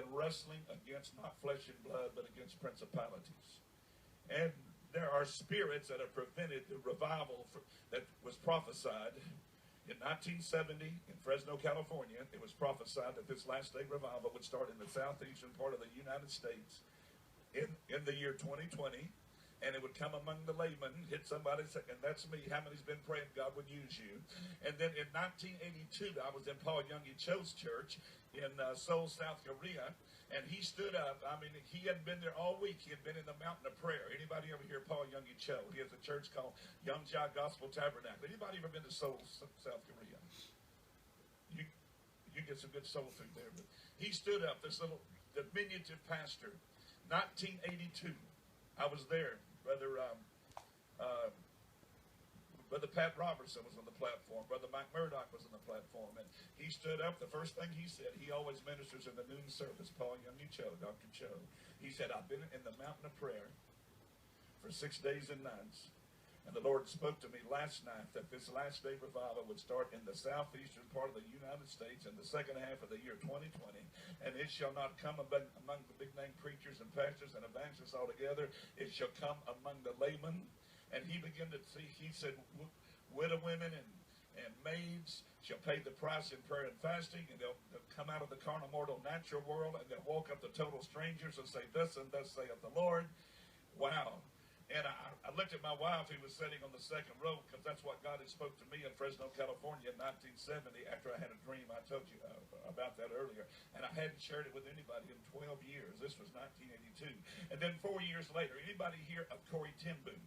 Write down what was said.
been wrestling against not flesh and blood, but against principalities. And there are spirits that have prevented the revival that was prophesied. In 1970, in Fresno, California, it was prophesied that this last day revival would start in the southeastern part of the United States in the year 2020. And it would come among the laymen, hit somebody, and that's me. How many's been praying God would use you? And then in 1982, I was in Paul Youngie Cho's church in Seoul, South Korea, and he stood up. I mean, he hadn't been there all week. He had been in the mountain of prayer. Anybody ever hear Paul Youngie Cho? He has a church called Youngja Gospel Tabernacle. Anybody ever been to Seoul, South Korea? You get some good soul food there. But he stood up, this little diminutive pastor, 1982. I was there. Brother Pat Robertson was on the platform. Brother Mike Murdoch was on the platform. And he stood up. The first thing he said, he always ministers in the noon service, Paul Youngie Cho, Dr. Cho. He said, I've been in the mountain of prayer for 6 days and nights. And the Lord spoke to me last night that this last day revival would start in the southeastern part of the United States in the second half of the year 2020. And it shall not come among the big name preachers and pastors and evangelists altogether. It shall come among the laymen. And he began to see, he said, widow women and maids shall pay the price in prayer and fasting. And they'll come out of the carnal, mortal, natural world. And they'll walk up to total strangers and say, thus and thus saith the Lord. Wow. And I looked at my wife, who was sitting on the second row, because that's what God had spoke to me in Fresno, California in 1970 after I had a dream. I told you about that earlier. And I hadn't shared it with anybody in 12 years. This was 1982. And then 4 years later, anybody hear of Corey ten Boom?